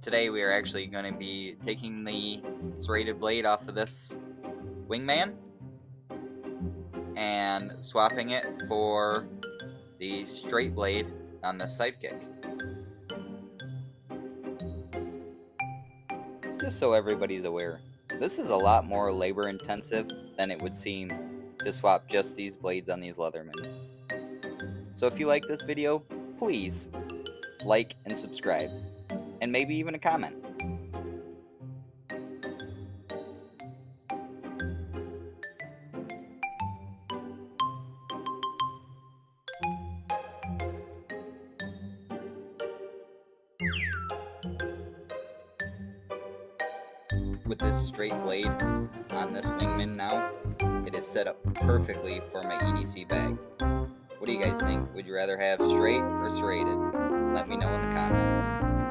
Today we are actually going to be taking the serrated blade off of this Wingman and swapping it for the straight blade on the Sidekick. Just so everybody's aware, this is a lot more labor intensive than it would seem to swap just these blades on these Leathermans. So if you like this video, please like and subscribe, and maybe even a comment. With this straight blade on this Wingman now, it is set up perfectly for my EDC bag. What do you guys think? Would you rather have straight or serrated? Let me know in the comments.